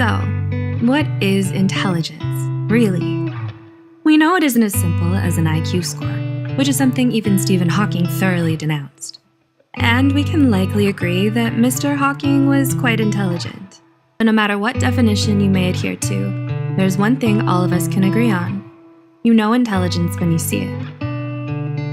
So, what is intelligence, really? We know it isn't as simple as an IQ score, which is something even Stephen Hawking thoroughly denounced. And we can likely agree that Mr. Hawking was quite intelligent. But no matter what definition you may adhere to, there's one thing all of us can agree on. You know intelligence when you see it.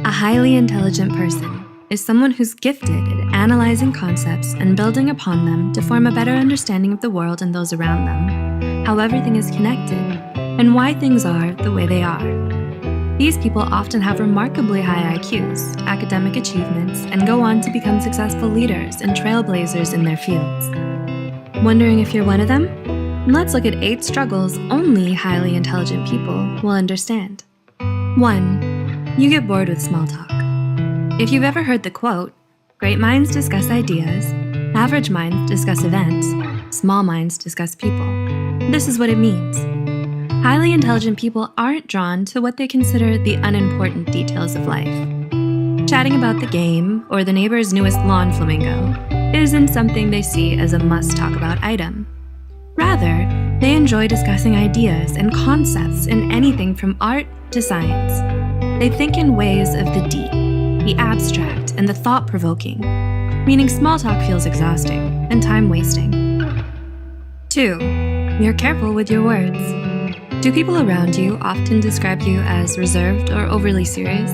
A highly intelligent person is someone who's gifted at analyzing concepts and building upon them to form a better understanding of the world and those around them, how everything is connected, and why things are the way they are. These people often have remarkably high IQs, academic achievements, and go on to become successful leaders and trailblazers in their fields. Wondering if you're one of them? Let's look at 8 struggles only highly intelligent people will understand. 1. You get bored with small talk. If you've ever heard the quote, "Great minds discuss ideas, average minds discuss events, small minds discuss people," this is what it means. Highly intelligent people aren't drawn to what they consider the unimportant details of life. Chatting about the game or the neighbor's newest lawn flamingo isn't something they see as a must-talk-about item. Rather, they enjoy discussing ideas and concepts in anything from art to science. They think in ways of the deep, the abstract, and the thought-provoking, meaning small talk feels exhausting and time-wasting. 2. You're careful with your words. Do people around you often describe you as reserved or overly serious?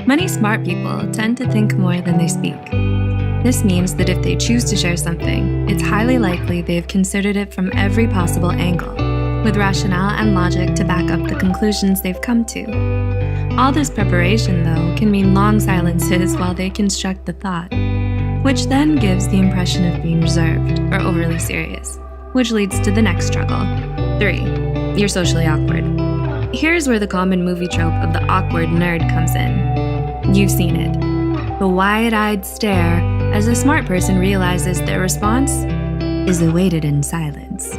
Many smart people tend to think more than they speak. This means that if they choose to share something, it's highly likely they've considered it from every possible angle, with rationale and logic to back up the conclusions they've come to. All this preparation, though, can mean long silences while they construct the thought, which then gives the impression of being reserved or overly serious, which leads to the next struggle. 3. You're socially awkward. Here's where the common movie trope of the awkward nerd comes in. You've seen it. The wide-eyed stare as a smart person realizes their response is awaited in silence.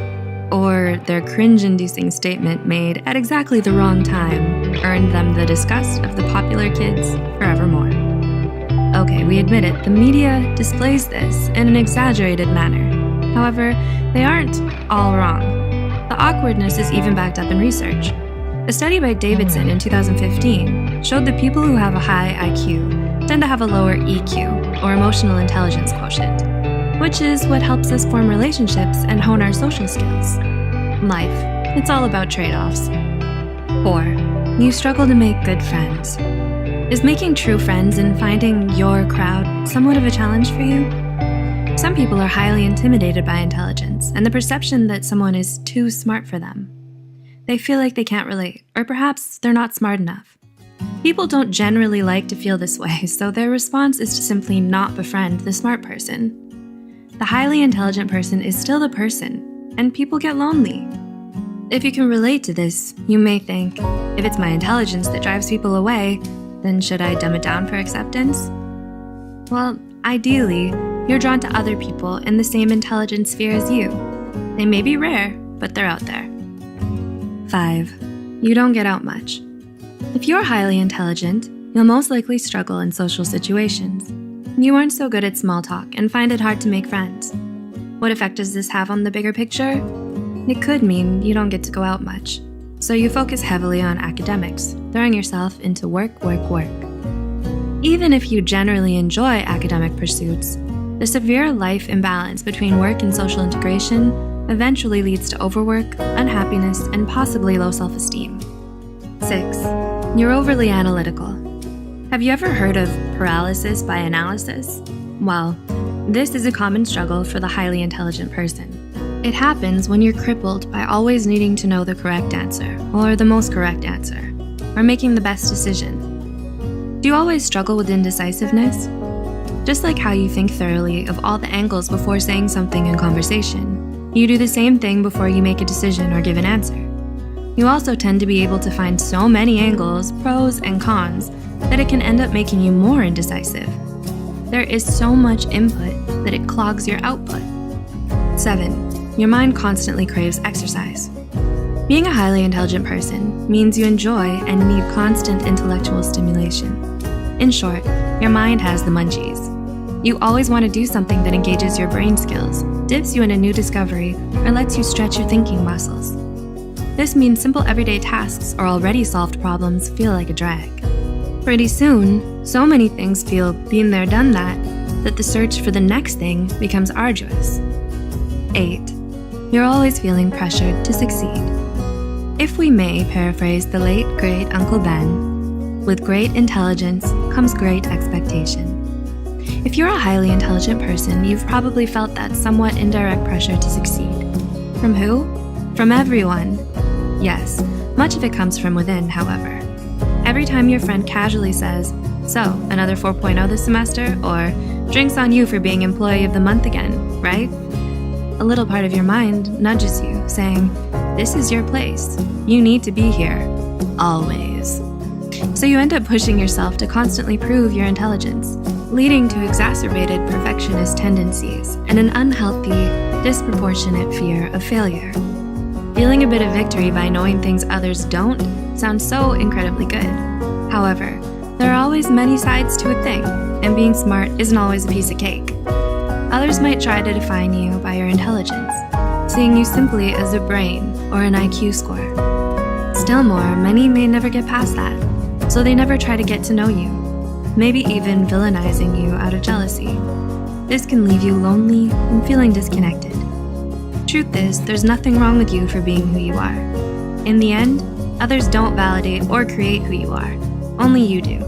Or their cringe-inducing statement made at exactly the wrong time earned them the disgust of the popular kids forevermore. Okay, we admit it, the media displays this in an exaggerated manner. However, they aren't all wrong. The awkwardness is even backed up in research. A study by Davidson in 2015 showed that people who have a high IQ tend to have a lower EQ, or emotional intelligence quotient, which is what helps us form relationships and hone our social skills. Life, it's all about trade-offs. 4. You struggle to make good friends. Is making true friends and finding your crowd somewhat of a challenge for you? Some people are highly intimidated by intelligence and the perception that someone is too smart for them. They feel like they can't relate, or perhaps they're not smart enough. People don't generally like to feel this way, so their response is to simply not befriend the smart person. The highly intelligent person is still the person, and people get lonely. If you can relate to this, you may think, if it's my intelligence that drives people away, then should I dumb it down for acceptance? Well, ideally, you're drawn to other people in the same intelligence sphere as you. They may be rare, but they're out there. 5. You don't get out much. If you're highly intelligent, you'll most likely struggle in social situations. You aren't so good at small talk and find it hard to make friends. What effect does this have on the bigger picture? It could mean you don't get to go out much, so you focus heavily on academics, throwing yourself into work. Even if you generally enjoy academic pursuits, the severe life imbalance between work and social integration eventually leads to overwork, unhappiness, and possibly low self-esteem. 6. You're overly analytical. Have you ever heard of paralysis by analysis? Well, this is a common struggle for the highly intelligent person. It happens when you're crippled by always needing to know the correct answer, or the most correct answer, or making the best decision. Do you always struggle with indecisiveness? Just like how you think thoroughly of all the angles before saying something in conversation, you do the same thing before you make a decision or give an answer. You also tend to be able to find so many angles, pros and cons, that it can end up making you more indecisive. There is so much input that it clogs your output. 7. Your mind constantly craves exercise. Being a highly intelligent person means you enjoy and need constant intellectual stimulation. In short, your mind has the munchies. You always want to do something that engages your brain skills, dips you in a new discovery, or lets you stretch your thinking muscles. This means simple everyday tasks or already solved problems feel like a drag. Pretty soon, so many things feel been there, done that the search for the next thing becomes arduous. 8. You're always feeling pressured to succeed. If we may paraphrase the late, great Uncle Ben, with great intelligence comes great expectation. If you're a highly intelligent person, you've probably felt that somewhat indirect pressure to succeed. From who? From everyone. Yes, much of it comes from within, however. Every time your friend casually says, "So, another 4.0 this semester?" or "Drinks on you for being employee of the month again, right?" A little part of your mind nudges you, saying, "This is your place. You need to be here. Always." So you end up pushing yourself to constantly prove your intelligence, leading to exacerbated perfectionist tendencies and an unhealthy, disproportionate fear of failure. Feeling a bit of victory by knowing things others don't sounds so incredibly good. However, there are always many sides to a thing, and being smart isn't always a piece of cake. Others might try to define you by your intelligence, seeing you simply as a brain or an IQ score. Still more, many may never get past that, so they never try to get to know you, maybe even villainizing you out of jealousy. This can leave you lonely and feeling disconnected. Truth is, there's nothing wrong with you for being who you are. In the end, others don't validate or create who you are. Only you do.